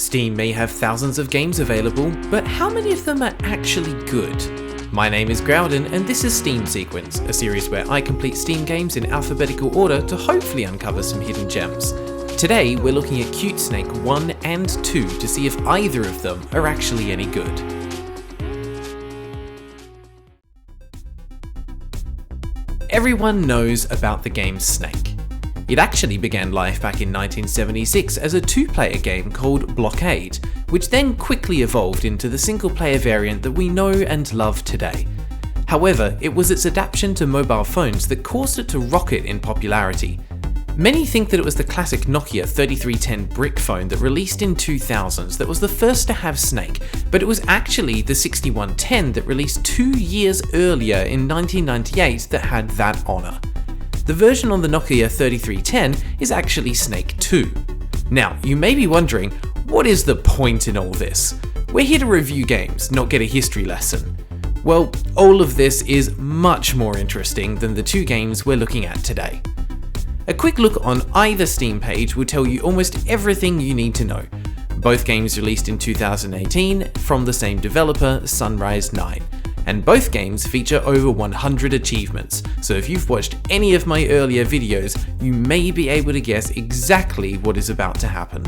Steam may have thousands of games available, but how many of them are actually good? My name is Graeldon and this is Steam Sequence, a series where I complete Steam games in alphabetical order to hopefully uncover some hidden gems. Today we're looking at Cute Snake 1 and 2 to see if either of them are actually any good. Everyone knows about the game Snake. It actually began life back in 1976 as a two-player game called Blockade, which then quickly evolved into the single-player variant that we know and love today. However, it was its adaptation to mobile phones that caused it to rocket in popularity. Many think that it was the classic Nokia 3310 brick phone that released in 2000s that was the first to have Snake, but it was actually the 6110 that released 2 years earlier in 1998 that had that honour. The version on the Nokia 3310 is actually Snake 2. Now, you may be wondering, what is the point in all this? We're here to review games, not get a history lesson. Well, all of this is much more interesting than the two games we're looking at today. A quick look on either Steam page will tell you almost everything you need to know. Both games released in 2018 from the same developer, Sunrise 9. And both games feature over 100 achievements, so if you've watched any of my earlier videos, you may be able to guess exactly what is about to happen.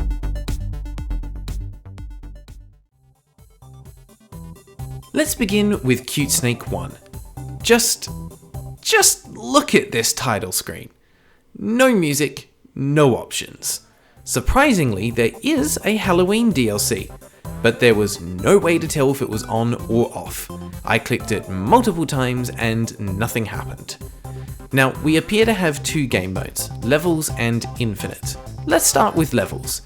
Let's begin with Cute Snake 1. Just look at this title screen. No music, no options. Surprisingly, there is a Halloween DLC, but there was no way to tell if it was on or off. I clicked it multiple times and nothing happened. Now, we appear to have two game modes, Levels and Infinite. Let's start with Levels.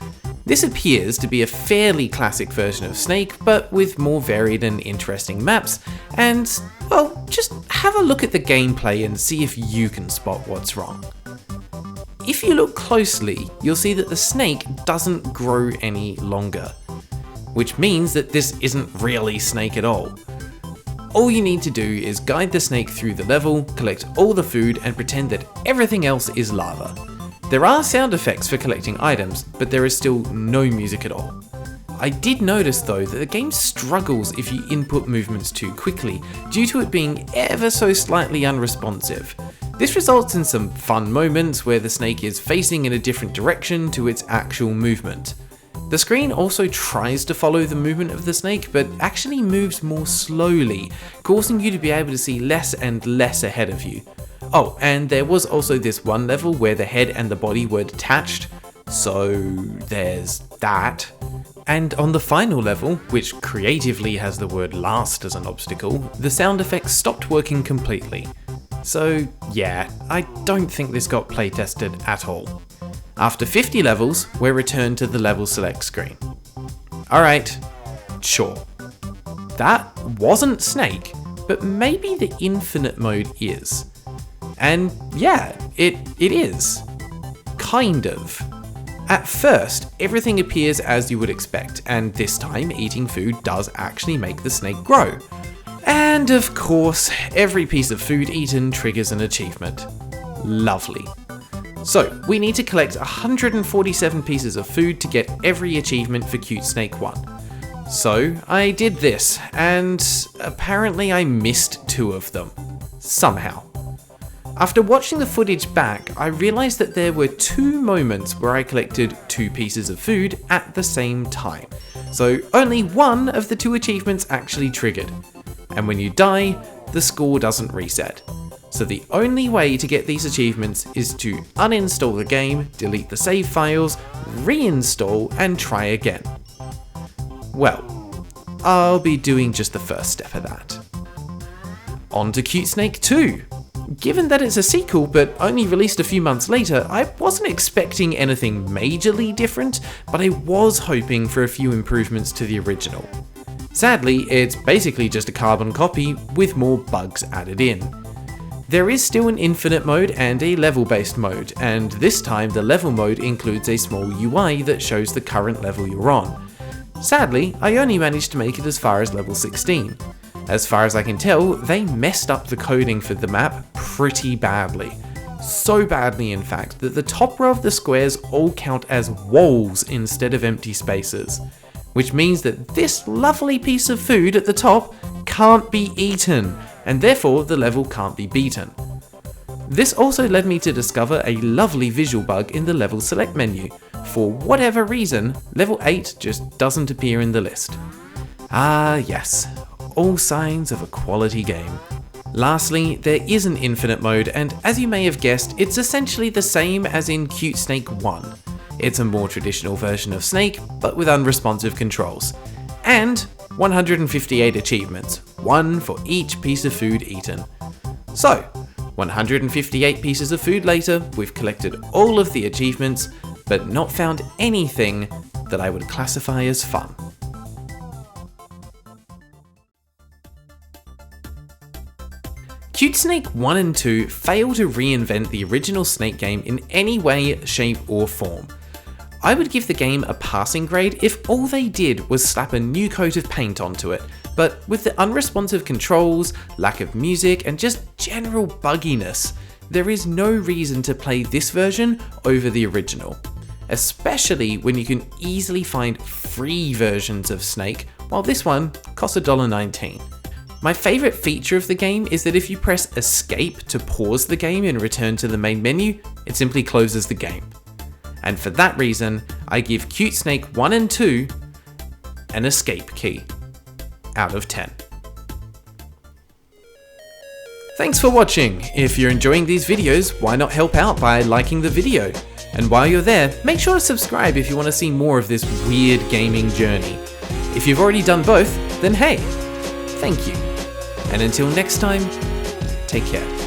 This appears to be a fairly classic version of Snake, but with more varied and interesting maps, and, well, just have a look at the gameplay and see if you can spot what's wrong. If you look closely, you'll see that the snake doesn't grow any longer, which means that this isn't really Snake at all. All you need to do is guide the snake through the level, collect all the food, and pretend that everything else is lava. There are sound effects for collecting items, but there is still no music at all. I did notice though that the game struggles if you input movements too quickly, due to it being ever so slightly unresponsive. This results in some fun moments where the snake is facing in a different direction to its actual movement. The screen also tries to follow the movement of the snake, but actually moves more slowly, causing you to be able to see less and less ahead of you. Oh, and there was also this one level where the head and the body were detached, so there's that. And on the final level, which creatively has the word last as an obstacle, the sound effects stopped working completely. So yeah, I don't think this got playtested at all. After 50 levels, we're returned to the level select screen. Alright, sure. That wasn't Snake, but maybe the infinite mode is. And yeah, it is. Kind of. At first, everything appears as you would expect, and this time eating food does actually make the snake grow. And of course, every piece of food eaten triggers an achievement. Lovely. So, we need to collect 147 pieces of food to get every achievement for Cute Snake 1. So, I did this, and apparently I missed 2 of them. Somehow. After watching the footage back, I realised that there were 2 moments where I collected 2 pieces of food at the same time. So, only one of the 2 achievements actually triggered. And when you die, the score doesn't reset. So the only way to get these achievements is to uninstall the game, delete the save files, reinstall, and try again. Well, I'll be doing just the first step of that. On to Cute Snake 2. Given that it's a sequel but only released a few months later, I wasn't expecting anything majorly different, but I was hoping for a few improvements to the original. Sadly, it's basically just a carbon copy with more bugs added in. There is still an infinite mode and a level-based mode, and this time the level mode includes a small UI that shows the current level you're on. Sadly, I only managed to make it as far as level 16. As far as I can tell, they messed up the coding for the map pretty badly. So badly in fact that the top row of the squares all count as walls instead of empty spaces, which means that this lovely piece of food at the top can't be eaten, and therefore the level can't be beaten. This also led me to discover a lovely visual bug in the level select menu. For whatever reason, level 8 just doesn't appear in the list. Ah yes, all signs of a quality game. Lastly, there is an infinite mode, and as you may have guessed, it's essentially the same as in Cute Snake 1. It's a more traditional version of Snake, but with unresponsive controls. And 158 achievements, one for each piece of food eaten. So, 158 pieces of food later, we've collected all of the achievements, but not found anything that I would classify as fun. Cute Snake 1 and 2 fail to reinvent the original Snake game in any way, shape or form. I would give the game a passing grade if all they did was slap a new coat of paint onto it, but with the unresponsive controls, lack of music and just general bugginess, there is no reason to play this version over the original. Especially when you can easily find free versions of Snake, while this one costs $1.19. My favourite feature of the game is that if you press escape to pause the game and return to the main menu, it simply closes the game. And for that reason, I give Cute Snake 1 and 2 an escape key out of 10. Thanks for watching. If you're enjoying these videos, why not help out by liking the video? And while you're there, make sure to subscribe if you want to see more of this weird gaming journey. If you've already done both, then hey, thank you. And until next time, take care.